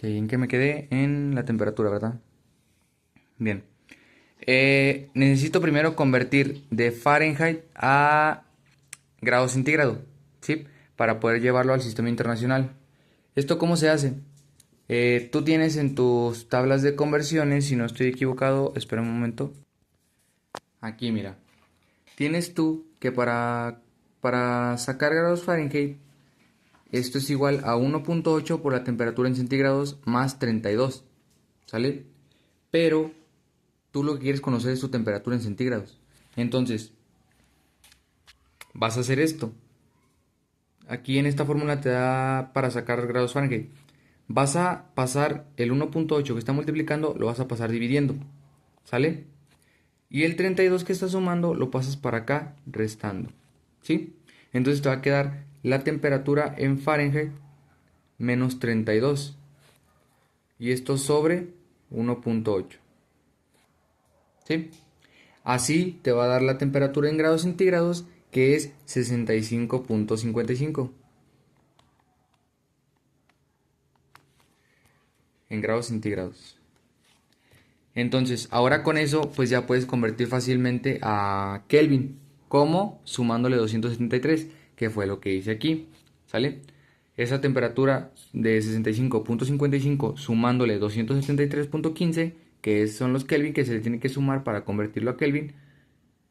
¿En qué me quedé? En la temperatura, ¿verdad? Bien. Necesito primero convertir de Fahrenheit a grado centígrado, ¿sí? Para poder llevarlo al sistema internacional. ¿Esto cómo se hace? Tú tienes en tus tablas de conversiones, si no estoy equivocado, espera un momento. Aquí, mira. Tienes tú que para sacar grados Fahrenheit, esto es igual a 1.8 por la temperatura en centígrados más 32, ¿sale? Pero tú lo que quieres conocer es tu temperatura en centígrados. Entonces, vas a hacer esto. Aquí en esta fórmula te da para sacar grados Fahrenheit. Vas a pasar el 1.8 que está multiplicando, lo vas a pasar dividiendo, ¿sale? Y el 32 que está sumando lo pasas para acá restando, ¿sí? Entonces te va a quedar la temperatura en Fahrenheit menos 32. Y esto sobre 1.8, ¿sí? Así te va a dar la temperatura en grados centígrados, que es 65.55 en grados centígrados. Entonces, ahora con eso, pues ya puedes convertir fácilmente a Kelvin, como sumándole 273, que fue lo que hice aquí, ¿sale? Esa temperatura de 65.55 sumándole 273.15, que son los Kelvin que se le tiene que sumar para convertirlo a Kelvin,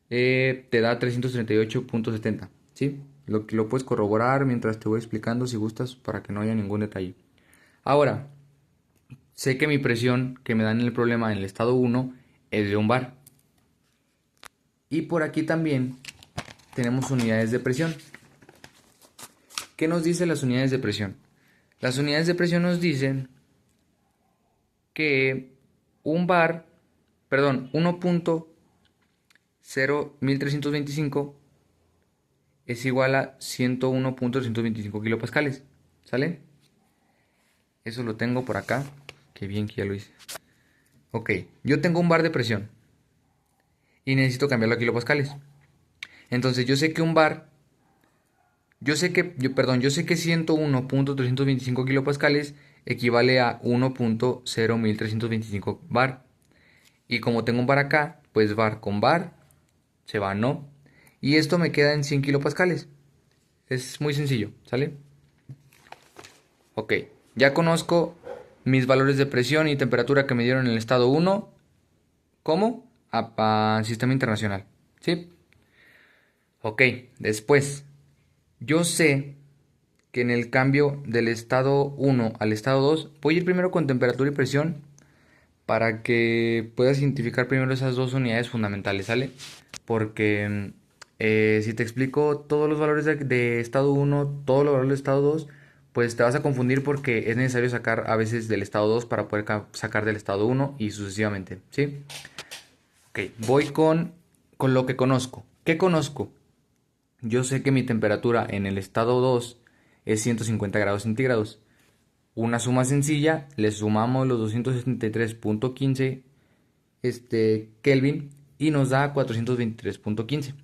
te da 338.70, ¿sí? Lo puedes corroborar mientras te voy explicando si gustas para que no haya ningún detalle. Ahora, sé que mi presión que me dan en el problema en el estado 1 es de un bar. Y por aquí también tenemos unidades de presión. ¿Qué nos dicen las unidades de presión? Las unidades de presión nos dicen que un bar, perdón, 1.01325 es igual a 101.325 kilopascales, ¿sale? Eso lo tengo por acá, qué bien que ya lo hice. Ok, yo tengo un bar de presión y necesito cambiarlo a kilopascales. Entonces yo sé que un bar, yo sé que 101.325 kilopascales equivale a 1.01325 bar. Y como tengo un bar acá, pues bar con bar se va, ¿no? Y esto me queda en 100 kilopascales. Es muy sencillo, ¿sale? Ok, ya conozco mis valores de presión y temperatura que me dieron en el estado 1. ¿Cómo? A sistema internacional, ¿sí? Ok, después, yo sé que en el cambio del estado 1 al estado 2, voy a ir primero con temperatura y presión para que puedas identificar primero esas dos unidades fundamentales, ¿sale? Porque si te explico todos los valores de estado 1, todos los valores de estado 2, pues te vas a confundir porque es necesario sacar a veces del estado 2 para poder sacar del estado 1 y sucesivamente, ¿sí? Ok, voy con lo que conozco. ¿Qué conozco? Yo sé que mi temperatura en el estado 2 es 150 grados centígrados. Una suma sencilla, le sumamos los 273.15 Kelvin y nos da 423.15,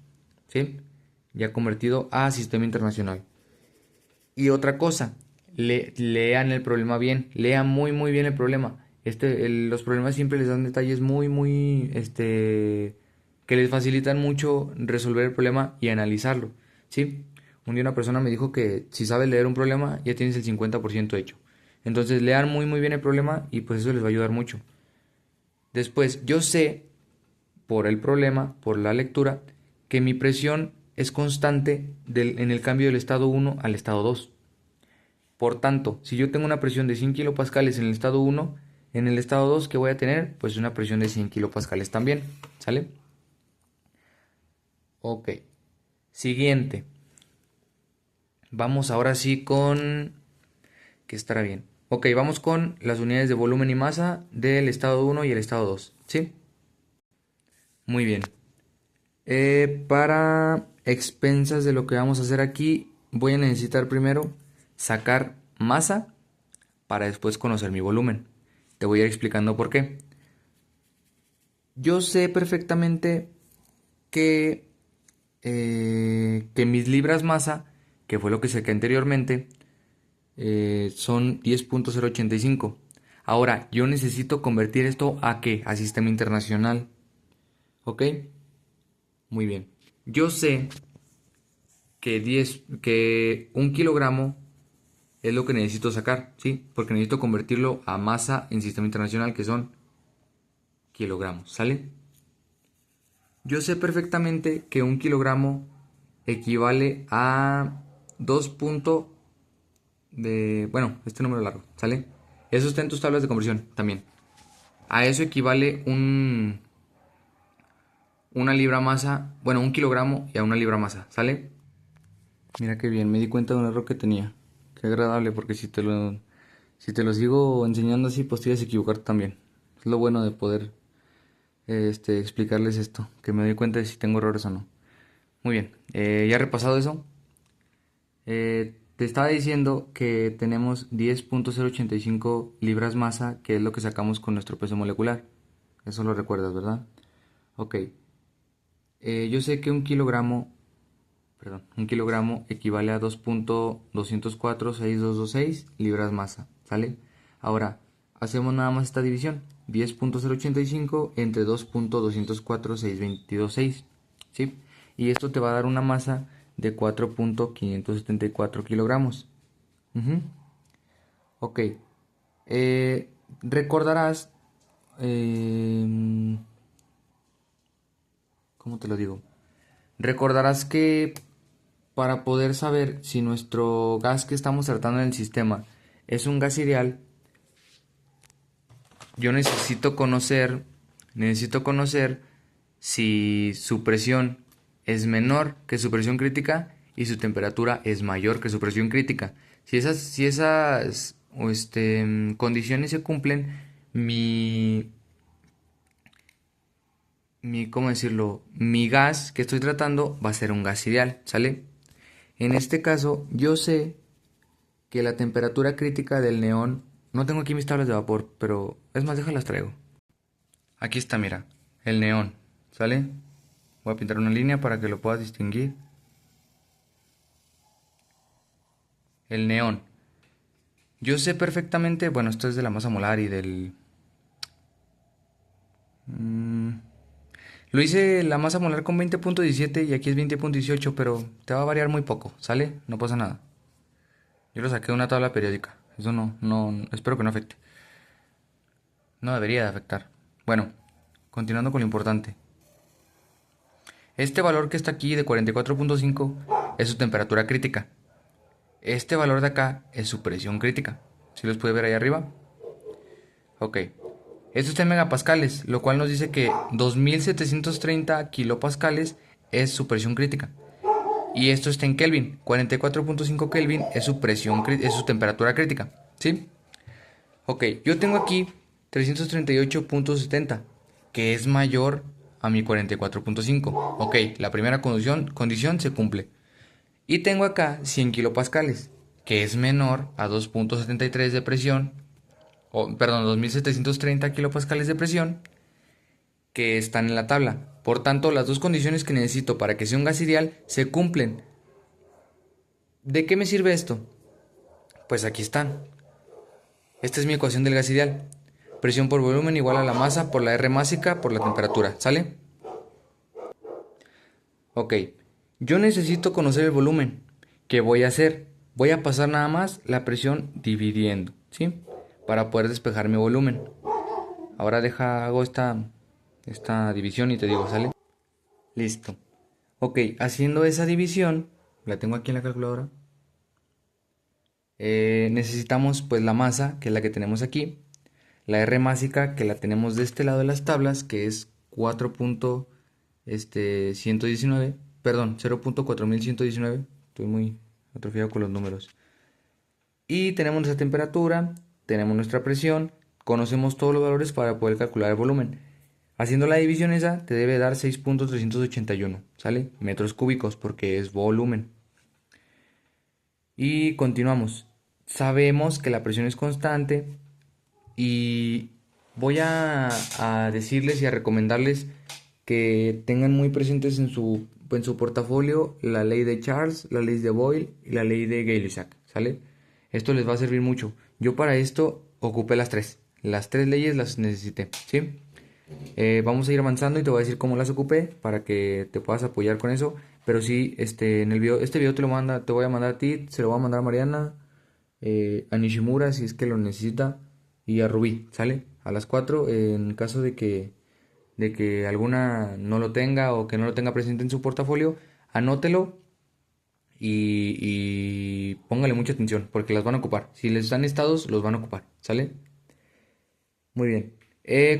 ¿sí? Ya convertido a sistema internacional. Y otra cosa, lean el problema bien, lean muy bien el problema. Los problemas siempre les dan detalles que les facilitan mucho resolver el problema y analizarlo, ¿sí? Un día una persona me dijo que si sabes leer un problema ya tienes el 50% hecho. Entonces lean muy bien el problema y pues eso les va a ayudar mucho. Después, yo sé por el problema, por la lectura, que mi presión es constante en el cambio del estado 1 al estado 2. Por tanto, si yo tengo una presión de 100 kilopascales en el estado 1, en el estado 2, ¿qué voy a tener? Pues una presión de 100 kilopascales también, ¿sale? Ok. Siguiente. Vamos ahora sí con... ¿Qué estará bien? Ok, vamos con las unidades de volumen y masa del estado 1 y el estado 2, ¿sí? Muy bien. Para expensas de lo que vamos a hacer aquí, voy a necesitar primero sacar masa para después conocer mi volumen. Te voy a ir explicando por qué. Yo sé perfectamente que, que mis libras masa, que fue lo que saqué anteriormente, son 10.085. Ahora, yo necesito convertir esto ¿a qué? A sistema internacional. ¿Ok? Muy bien. Yo sé que 1 kilogramo es lo que necesito sacar, ¿sí? Porque necesito convertirlo a masa en sistema internacional, que son kilogramos, ¿sale? Yo sé perfectamente que 1 kilogramo equivale a 2 puntos de... Bueno, este número largo, ¿sale? Eso está en tus tablas de conversión también. A eso equivale una libra masa, bueno, 1 kilogramo y a una libra masa, ¿sale? Mira qué bien, me di cuenta de un error que tenía. Qué agradable, porque si te lo sigo enseñando así, pues te ibas a equivocar también. Es lo bueno de poder explicarles esto, que me doy cuenta de si tengo errores o no. Muy bien, ya repasado eso, te estaba diciendo que tenemos 10.085 libras masa, que es lo que sacamos con nuestro peso molecular. Eso lo recuerdas, ¿verdad? Ok, yo sé que 1 kilogramo equivale a 2.204.6226 libras masa, ¿sale? Ahora, hacemos nada más esta división, 10.085 entre 2.204.6226, ¿sí? Y esto te va a dar una masa de 4.574 kilogramos. Ujú. Ok, recordarás, ¿cómo te lo digo? Recordarás que para poder saber si nuestro gas que estamos tratando en el sistema es un gas ideal, yo necesito conocer si su presión es menor que su presión crítica y su temperatura es mayor que su presión crítica. Si esas condiciones se cumplen, ¿cómo decirlo? Mi gas que estoy tratando va a ser un gas ideal, ¿sale? En este caso, yo sé que la temperatura crítica del neón, no tengo aquí mis tablas de vapor, pero es más, déjalas traigo. Aquí está, mira, el neón, ¿sale? Voy a pintar una línea para que lo puedas distinguir. El neón. Yo sé perfectamente, bueno, esto es de la masa molar y del... Lo hice la masa molar con 20.17 y aquí es 20.18, pero te va a variar muy poco, ¿sale? No pasa nada. Yo lo saqué de una tabla periódica. Eso espero que no afecte. No debería de afectar. Bueno, continuando con lo importante. Este valor que está aquí de 44.5 es su temperatura crítica. Este valor de acá es su presión crítica. ¿Sí los puede ver ahí arriba? Ok. Esto está en megapascales, lo cual nos dice que 2730 kilopascales es su presión crítica. Y esto está en Kelvin. 44.5 Kelvin es su temperatura crítica. ¿Sí? Ok, yo tengo aquí 338.70, que es mayor a mi 44.5. Ok, la primera condición se cumple. Y tengo acá 100 kilopascales, que es menor a 2.73 de presión, perdón, 2730 kilopascales de presión, que están en la tabla. Por tanto, las dos condiciones que necesito para que sea un gas ideal se cumplen. ¿De qué me sirve esto? Pues aquí están. Esta es mi ecuación del gas ideal. Presión por volumen igual a la masa por la R másica por la temperatura. ¿Sale? Ok. Yo necesito conocer el volumen. ¿Qué voy a hacer? Voy a pasar nada más la presión dividiendo, ¿sí? Para poder despejar mi volumen. Ahora hago esta división y te digo, ¿sale? Listo. Ok, haciendo esa división, la tengo aquí en la calculadora. Necesitamos pues la masa, que es la que tenemos aquí. La R másica, que la tenemos de este lado de las tablas, que es 4.119, perdón, 0.4119. Estoy muy atrofiado con los números. Y tenemos nuestra temperatura, tenemos nuestra presión, conocemos todos los valores para poder calcular el volumen. Haciendo la división esa te debe dar 6.381, ¿sale? Metros cúbicos porque es volumen. Y continuamos. Sabemos que la presión es constante y voy a decirles y a recomendarles que tengan muy presentes en su portafolio la ley de Charles, la ley de Boyle y la ley de Gay-Lussac, ¿sale? Esto les va a servir mucho. Yo para esto ocupé las tres, Las tres leyes las necesité, ¿sí? Vamos a ir avanzando y te voy a decir cómo las ocupé para que te puedas apoyar con eso. Pero sí, en el video, este video te voy a mandar a ti, se lo voy a mandar a Mariana, a Nishimura si es que lo necesita, y a Rubí, ¿sale? A las 4, en caso de que alguna no lo tenga o que no lo tenga presente en su portafolio, anótelo y póngale mucha atención, porque las van a ocupar. Si les dan estados, los van a ocupar, ¿sale? Muy bien.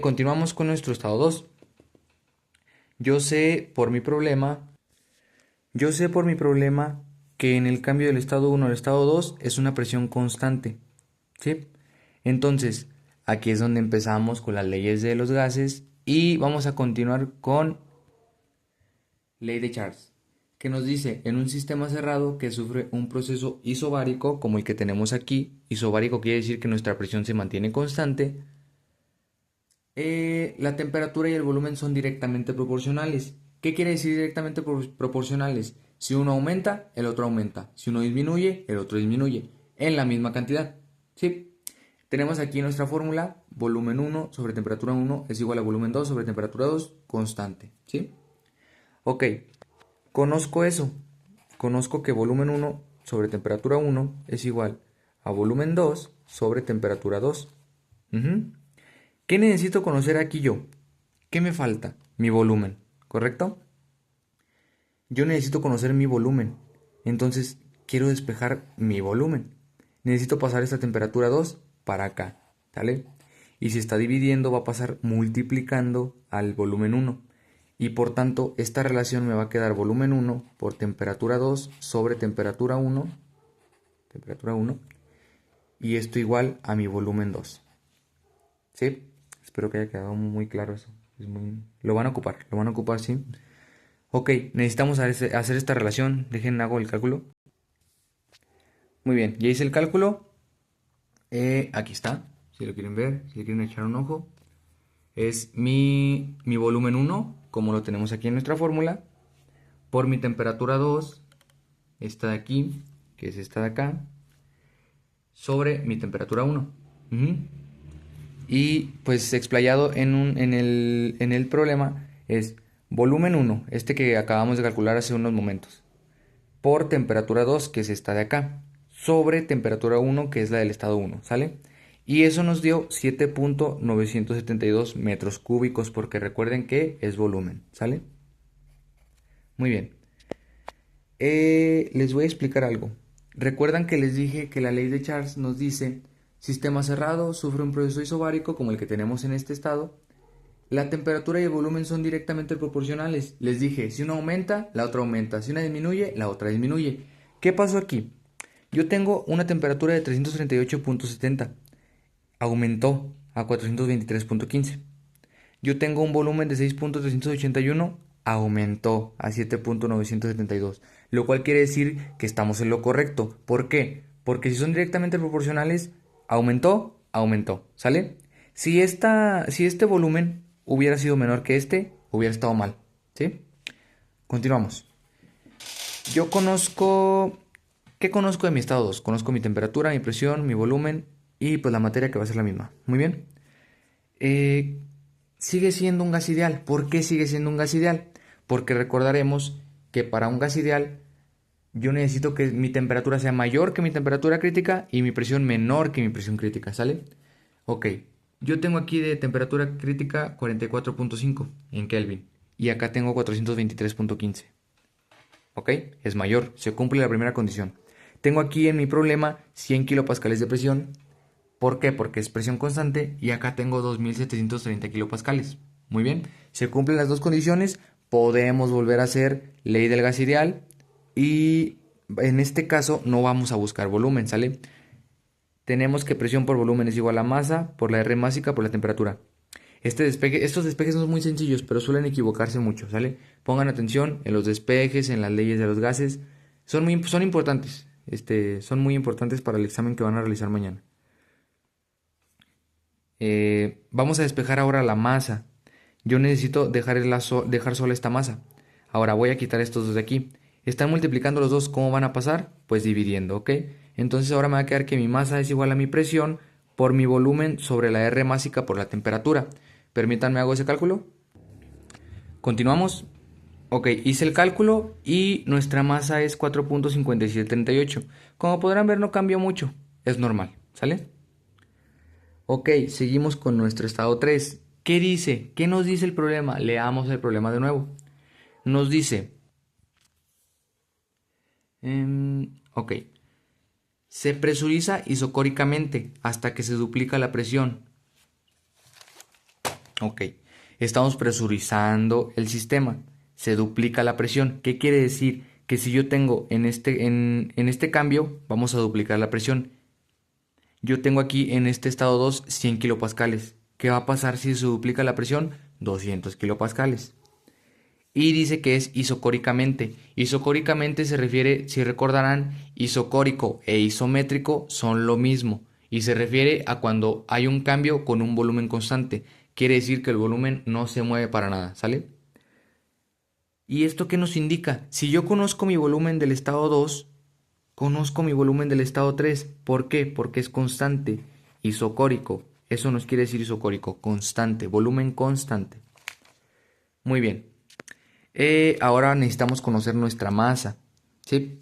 Continuamos con nuestro estado 2. Yo sé por mi problema, yo sé por mi problema que en el cambio del estado 1 al estado 2 es una presión constante, ¿sí? Entonces, aquí es donde empezamos con las leyes de los gases y vamos a continuar con ley de Charles, que nos dice en un sistema cerrado que sufre un proceso isobárico como el que tenemos aquí. Isobárico quiere decir que nuestra presión se mantiene constante. La temperatura y el volumen son directamente proporcionales. ¿Qué quiere decir directamente proporcionales? Si uno aumenta, el otro aumenta. Si uno disminuye, el otro disminuye. En la misma cantidad. ¿Sí? Tenemos aquí nuestra fórmula. Volumen 1 sobre temperatura 1 es igual a volumen 2 sobre temperatura 2 constante. ¿Sí? Ok. Conozco eso. Conozco que volumen 1 sobre temperatura 1 es igual a volumen 2 sobre temperatura 2. ¿Qué necesito conocer aquí yo? ¿Qué me falta? Mi volumen, ¿correcto? Yo necesito conocer mi volumen. Entonces, quiero despejar mi volumen. Necesito pasar esta temperatura 2 para acá, ¿sale? Y si está dividiendo, va a pasar multiplicando al volumen 1. Y por tanto, esta relación me va a quedar volumen 1 por temperatura 2 sobre temperatura 1. Temperatura 1. Y esto igual a mi volumen 2. ¿Sí? Espero que haya quedado muy claro eso. Lo van a ocupar, ¿sí? Ok, necesitamos hacer esta relación. Hago el cálculo. Muy bien, ya hice el cálculo. Aquí está, si lo quieren ver, si le quieren echar un ojo. Es mi volumen 1, como lo tenemos aquí en nuestra fórmula, por mi temperatura 2, esta de aquí, que es esta de acá, sobre mi temperatura 1. Y pues explayado en el problema es volumen 1, este que acabamos de calcular hace unos momentos, por temperatura 2, que es esta de acá, sobre temperatura 1, que es la del estado 1, ¿sale? Y eso nos dio 7.972 metros cúbicos, porque recuerden que es volumen, ¿sale? Muy bien. Les voy a explicar algo. Recuerdan que les dije que la ley de Charles nos dice: sistema cerrado sufre un proceso isobárico como el que tenemos en este estado. La temperatura y el volumen son directamente proporcionales. Les dije, si una aumenta, la otra aumenta. Si una disminuye, la otra disminuye. ¿Qué pasó aquí? Yo tengo una temperatura de 338.70. Aumentó a 423.15. Yo tengo un volumen de 6.381. Aumentó a 7.972. Lo cual quiere decir que estamos en lo correcto. ¿Por qué? Porque si son directamente proporcionales, aumentó, ¿sale? Si este volumen hubiera sido menor que este, hubiera estado mal, ¿sí? Continuamos. Yo conozco... ¿Qué conozco de mi estado 2? Conozco mi temperatura, mi presión, mi volumen y pues la materia que va a ser la misma. Muy bien. Sigue siendo un gas ideal. ¿Por qué sigue siendo un gas ideal? Porque recordaremos que para un gas ideal yo necesito que mi temperatura sea mayor que mi temperatura crítica y mi presión menor que mi presión crítica, ¿sale? Ok, yo tengo aquí de temperatura crítica 44.5 en Kelvin y acá tengo 423.15. Ok, es mayor, se cumple la primera condición. Tengo aquí en mi problema 100 kilopascales de presión. ¿Por qué? Porque es presión constante y acá tengo 2730 kilopascales. Muy bien, se cumplen las dos condiciones, podemos volver a hacer ley del gas ideal y en este caso no vamos a buscar volumen, ¿sale? Tenemos que presión por volumen es igual a masa por la R másica por la temperatura. Estos despejes son muy sencillos, pero suelen equivocarse mucho, ¿sale? Pongan atención en los despejes, en las leyes de los gases. Son importantes. Son muy importantes para el examen que van a realizar mañana. Vamos a despejar ahora la masa. Yo necesito dejar sola esta masa. Ahora voy a quitar estos dos de aquí. Están multiplicando los dos, ¿cómo van a pasar? Pues dividiendo, ¿ok? Entonces ahora me va a quedar que mi masa es igual a mi presión por mi volumen sobre la R másica por la temperatura. Permítanme hago ese cálculo. Continuamos. Ok, hice el cálculo y nuestra masa es 4.5738. Como podrán ver no cambió mucho, es normal, ¿sale? Ok, seguimos con nuestro estado 3. ¿Qué dice? ¿Qué nos dice el problema? Leamos el problema de nuevo. Nos dice, ok, se presuriza isocóricamente hasta que se duplica la presión. Ok, estamos presurizando el sistema, se duplica la presión. ¿Qué quiere decir? Que si yo tengo en este cambio, vamos a duplicar la presión. Yo tengo aquí en este estado 2 100 kilopascales. ¿Qué va a pasar si se duplica la presión? 200 kilopascales. Y dice que es isocóricamente. Isocóricamente se refiere, si recordarán, isocórico e isométrico son lo mismo. Y se refiere a cuando hay un cambio con un volumen constante. Quiere decir que el volumen no se mueve para nada, ¿sale? ¿Y esto qué nos indica? Si yo conozco mi volumen del estado 2, conozco mi volumen del estado 3. ¿Por qué? Porque es constante, isocórico. Eso nos quiere decir isocórico, constante, volumen constante. Muy bien. Ahora necesitamos conocer nuestra masa, ¿sí?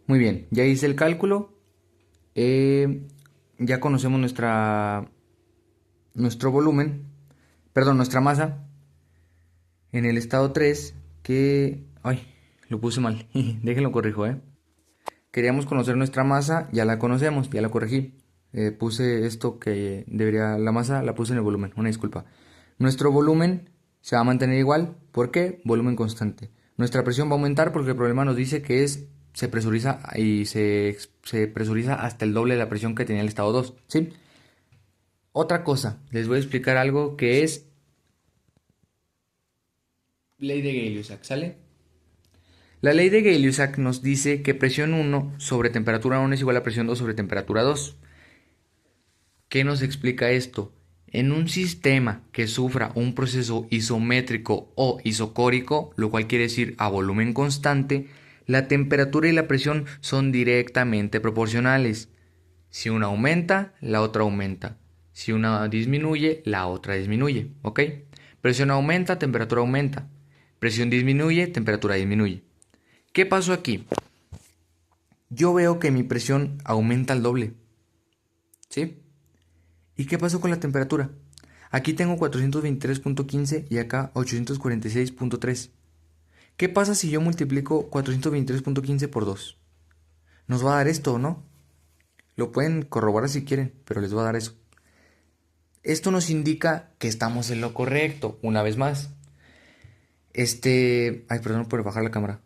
Muy bien, ya hice el cálculo. Ya conocemos nuestro volumen, perdón, nuestra masa. En el estado 3, que... Ay, lo puse mal, déjenlo corrijo, Queríamos conocer nuestra masa, ya la conocemos, ya la corregí. Puse esto que debería, la masa la puse en el volumen, una disculpa. Nuestro volumen se va a mantener igual, ¿por qué? Volumen constante. Nuestra presión va a aumentar porque el problema nos dice que se presuriza y se presuriza hasta el doble de la presión que tenía el estado 2, ¿sí? Otra cosa, les voy a explicar algo que es ley de Gay-Lussac, ¿sale? La ley de Gay-Lussac nos dice que presión 1 sobre temperatura 1 es igual a presión 2 sobre temperatura 2. ¿Qué nos explica esto? En un sistema que sufra un proceso isométrico o isocórico, lo cual quiere decir a volumen constante, la temperatura y la presión son directamente proporcionales. Si una aumenta, la otra aumenta. Si una disminuye, la otra disminuye. ¿Ok? Presión aumenta, temperatura aumenta. Presión disminuye, temperatura disminuye. ¿Qué pasó aquí? Yo veo que mi presión aumenta al doble. ¿Sí? ¿Y qué pasó con la temperatura? Aquí tengo 423.15 y acá 846.3. ¿Qué pasa si yo multiplico 423.15 por 2? Nos va a dar esto, ¿no? Lo pueden corroborar si quieren, pero les va a dar eso. Esto nos indica que estamos en lo correcto, una vez más. Ay, perdón por bajar la cámara.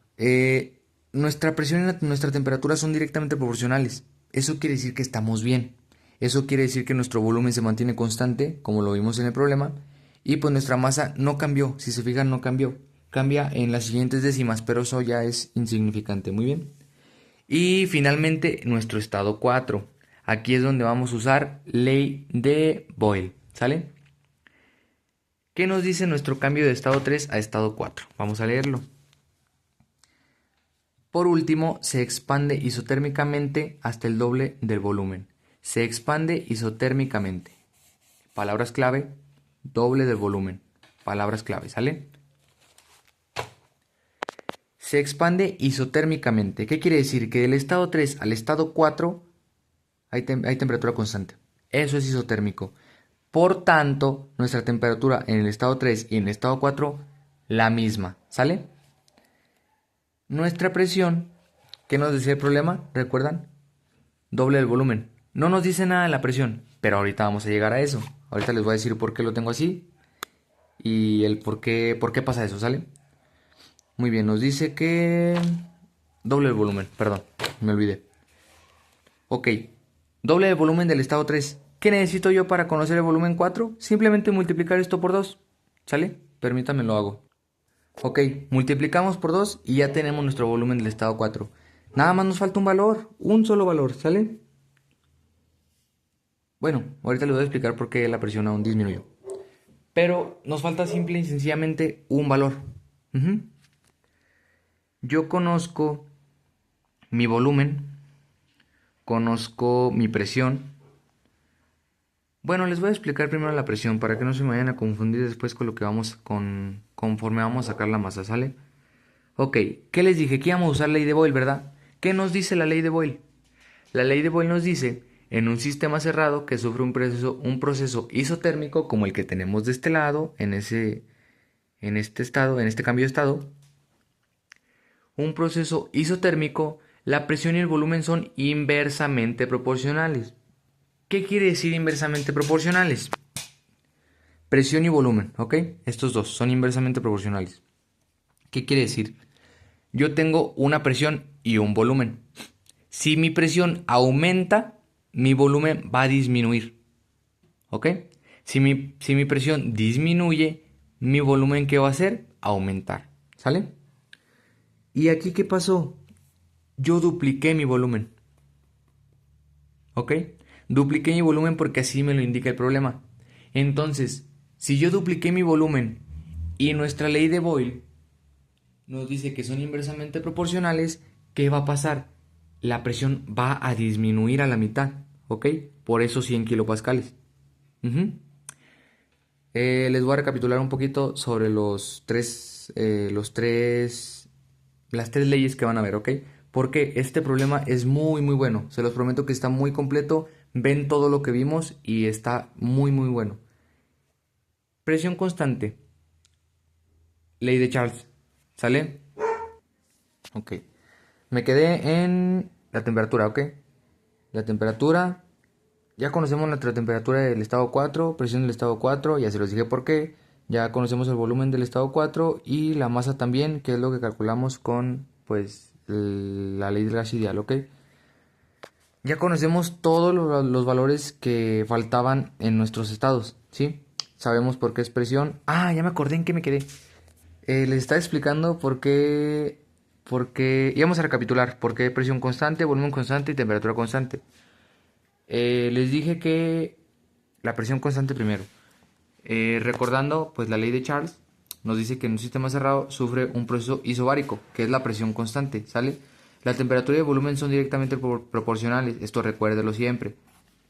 Nuestra presión y nuestra temperatura son directamente proporcionales. Eso quiere decir que estamos bien. Eso quiere decir que nuestro volumen se mantiene constante, como lo vimos en el problema, y pues nuestra masa no cambió. Si se fijan, no cambió. Cambia en las siguientes décimas, pero eso ya es insignificante. Muy bien. Y finalmente, nuestro estado 4. Aquí es donde vamos a usar ley de Boyle. ¿Sale? ¿Qué nos dice nuestro cambio de estado 3 a estado 4? Vamos a leerlo. Por último, se expande isotérmicamente hasta el doble del volumen. Se expande isotérmicamente. Palabras clave, doble del volumen. Palabras clave, ¿sale? Se expande isotérmicamente. ¿Qué quiere decir? Que del estado 3 al estado 4 hay temperatura constante. Eso es isotérmico. Por tanto, nuestra temperatura en el estado 3 y en el estado 4, la misma, ¿sale? Nuestra presión, ¿qué nos decía el problema? ¿Recuerdan? Doble del volumen. No nos dice nada de la presión, pero ahorita vamos a llegar a eso. Ahorita les voy a decir por qué lo tengo así y el por qué pasa eso, ¿sale? Muy bien, nos dice que... Doble del volumen, perdón, me olvidé. Ok, doble del volumen del estado 3. ¿Qué necesito yo para conocer el volumen 4? Simplemente multiplicar esto por 2, ¿sale? Permítanme lo hago. Ok, multiplicamos por 2 y ya tenemos nuestro volumen del estado 4. Nada más nos falta un valor, un solo valor, ¿sale? Bueno, ahorita les voy a explicar por qué la presión aún disminuyó. Pero nos falta simple y sencillamente un valor. Yo conozco mi volumen conozco mi presión. Bueno, les voy a explicar primero la presión para que no se me vayan a confundir después con lo que conforme vamos a sacar la masa, ¿sale? Ok, ¿qué les dije? Que íbamos a usar ley de Boyle, ¿verdad? ¿Qué nos dice la ley de Boyle? La ley de Boyle nos dice, en un sistema cerrado que sufre un proceso isotérmico como el que tenemos de este lado, en este estado, en este cambio de estado, un proceso isotérmico, la presión y el volumen son inversamente proporcionales. ¿Qué quiere decir inversamente proporcionales? Presión y volumen, ¿ok? Estos dos son inversamente proporcionales. ¿Qué quiere decir? Yo tengo una presión y un volumen. Si mi presión aumenta, mi volumen va a disminuir, ¿ok? Si mi presión disminuye, mi volumen, ¿qué va a hacer? Aumentar, ¿sale? ¿Y aquí qué pasó? Yo dupliqué mi volumen, ¿ok? Dupliqué mi volumen porque así me lo indica el problema. Entonces, si yo dupliqué mi volumen y nuestra ley de Boyle nos dice que son inversamente proporcionales, ¿qué va a pasar? La presión va a disminuir a la mitad, ¿ok? Por eso 100 kilopascales. Ujú. Les voy a recapitular un poquito sobre las tres leyes que van a ver, ¿ok? Porque este problema es muy, muy bueno. Se los prometo que está muy completo. Ven todo lo que vimos y está muy, muy bueno. Presión constante. Ley de Charles. ¿Sale? Ok. Me quedé en la temperatura, ¿ok? La temperatura. Ya conocemos nuestra temperatura del estado 4, presión del estado 4, ya se los dije por qué. Ya conocemos el volumen del estado 4 y la masa también, que es lo que calculamos con pues la ley del gas ideal, ¿ok? Ya conocemos todos los valores que faltaban en nuestros estados, ¿sí? Sabemos por qué es presión. Ah, ya me acordé en qué me quedé. Les estaba explicando por qué íbamos a recapitular, por qué presión constante, volumen constante y temperatura constante. Les dije que la presión constante primero. Recordando, pues la ley de Charles nos dice que en un sistema cerrado sufre un proceso isobárico, que es la presión constante, ¿sale? La temperatura y el volumen son directamente proporcionales, esto recuérdelo siempre.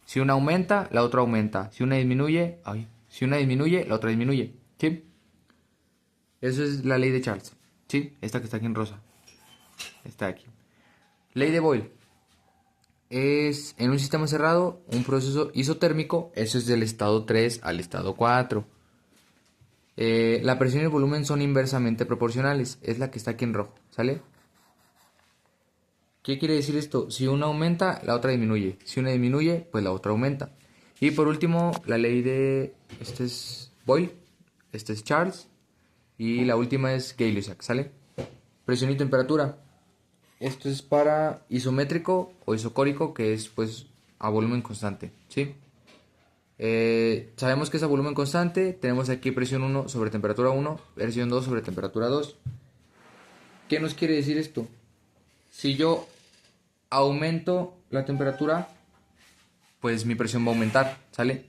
Si una aumenta, la otra aumenta. Si una disminuye, la otra disminuye, ¿sí? Eso es la ley de Charles, ¿sí? Esta que está aquí en rosa, está aquí. Ley de Boyle. Es en un sistema cerrado un proceso isotérmico, eso es del estado 3 al estado 4. La presión y el volumen son inversamente proporcionales, es la que está aquí en rojo, ¿sale? ¿Qué quiere decir esto? Si una aumenta, la otra disminuye. Si una disminuye, pues la otra aumenta. Y por último, la ley de... Este es Boyle, este es Charles y la última es Gay-Lussac, ¿sale? Presión y temperatura. Esto es para isométrico o isocórico, que es pues a volumen constante, ¿sí? Sabemos que es a volumen constante, tenemos aquí presión 1 sobre temperatura 1, presión 2 sobre temperatura 2. ¿Qué nos quiere decir esto? Si yo aumento la temperatura, pues mi presión va a aumentar, ¿sale?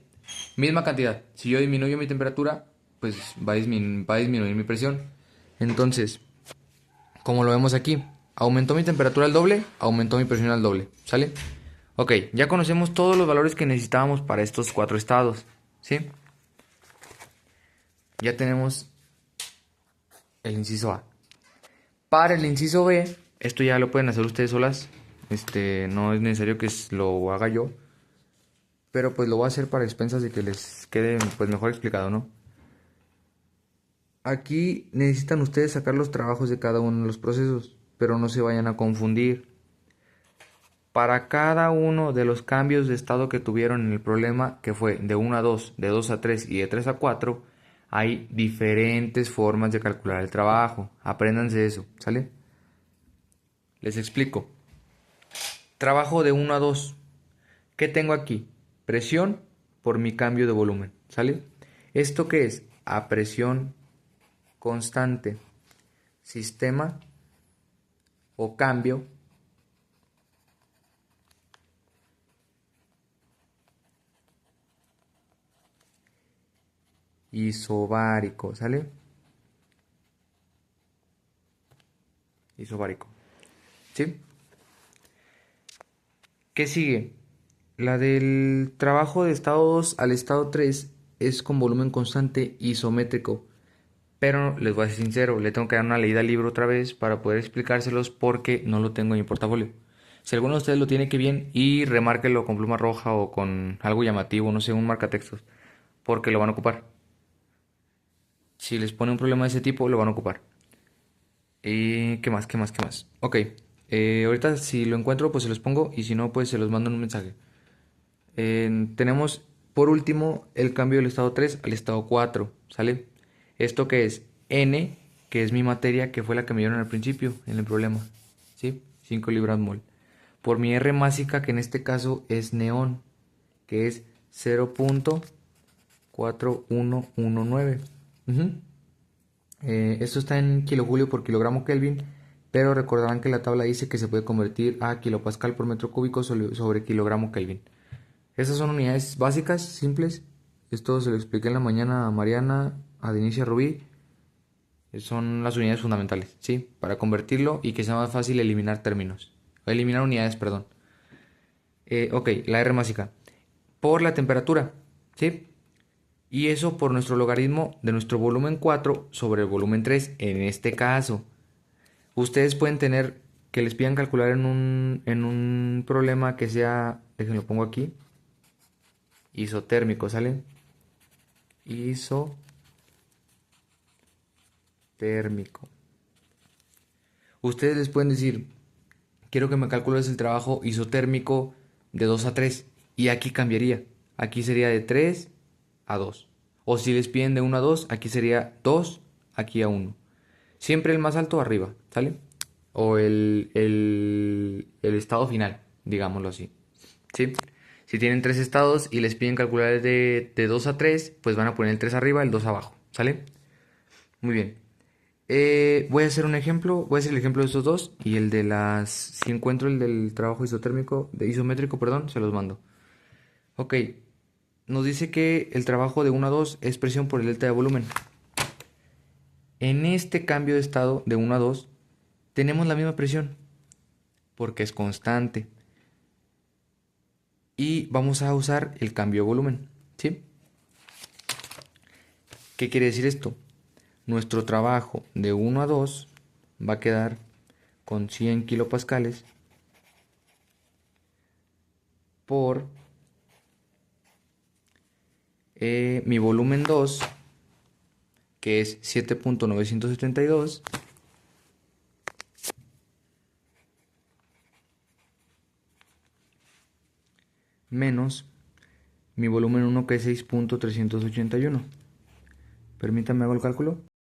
Misma cantidad. Si yo disminuyo mi temperatura, pues va a disminuir mi presión. Entonces, como lo vemos aquí, aumentó mi temperatura al doble, aumentó mi presión al doble, ¿sale? Ok, ya conocemos todos los valores que necesitábamos para estos cuatro estados, ¿sí? Ya tenemos el inciso A. Para el inciso B, esto ya lo pueden hacer ustedes solas, no es necesario que lo haga yo, pero pues lo voy a hacer para expensas de que les quede pues mejor explicado, ¿no? Aquí necesitan ustedes sacar los trabajos de cada uno de los procesos, pero no se vayan a confundir. Para cada uno de los cambios de estado que tuvieron en el problema, que fue de 1 a 2, de 2 a 3 y de 3 a 4, hay diferentes formas de calcular el trabajo. Apréndanse eso, ¿sale? Les explico. Trabajo de 1 a 2. ¿Qué tengo aquí? Presión por mi cambio de volumen, ¿sale? ¿Esto qué es? A presión constante, sistema o cambio isobárico, ¿sale? Isobárico, ¿sí? ¿Qué sigue? La del trabajo de estado 2 al estado 3 es con volumen constante isométrico. Pero les voy a ser sincero, le tengo que dar una leída al libro otra vez para poder explicárselos porque no lo tengo en mi portafolio. Si alguno de ustedes lo tiene, que bien, y remárquelo con pluma roja o con algo llamativo, no sé, un marcatextos, porque lo van a ocupar. Si les pone un problema de ese tipo, lo van a ocupar. ¿Y qué más? ¿Qué más? ¿Qué más? Ok, ahorita si lo encuentro, pues se los pongo y si no, pues se los mando en un mensaje. Tenemos por último el cambio del estado 3 al estado 4, ¿sale? Esto que es N, que es mi materia, que fue la que me dieron al principio en el problema, ¿sí? 5 libras mol. Por mi R másica, que en este caso es neón, que es 0.4119. Ujú. Esto está en kilojoule por kilogramo Kelvin, pero recordarán que la tabla dice que se puede convertir a kilopascal por metro cúbico sobre kilogramo Kelvin. Estas son unidades básicas, simples. Esto se lo expliqué en la mañana a Mariana, a Denise y a Rubí. Son las unidades fundamentales, ¿sí? Para convertirlo y que sea más fácil eliminar términos. Eliminar unidades, perdón. Ok, la R másica. Por la temperatura, ¿sí? Y eso por nuestro logaritmo de nuestro volumen 4 sobre el volumen 3 en este caso. Ustedes pueden tener que les pidan calcular en un problema que sea, déjenlo pongo aquí, isotérmico, ¿sale? Isotérmico. Ustedes les pueden decir, quiero que me calcules el trabajo isotérmico de 2 a 3. Y aquí cambiaría. Aquí sería de 3 a 2. O si les piden de 1 a 2, aquí sería 2, aquí a 1. Siempre el más alto arriba, ¿sale? O el estado final, digámoslo así. ¿Sí? Si tienen tres estados y les piden calcular de 2 a 3, pues van a poner el 3 arriba, el 2 abajo, ¿sale? Muy bien. Voy a hacer un ejemplo, voy a hacer el ejemplo de estos dos y el de las, si encuentro el del trabajo isotérmico, de isométrico, perdón, se los mando. Ok, nos dice que el trabajo de 1 a 2 es presión por el delta de volumen. En este cambio de estado de 1 a 2 tenemos la misma presión porque es constante y vamos a usar el cambio de volumen, ¿sí? ¿Qué quiere decir esto? Nuestro trabajo de 1 a 2 va a quedar con 100 kilopascales por mi volumen 2, que es 7.972, menos mi volumen 1, que es 6.381. Permítame hago el cálculo.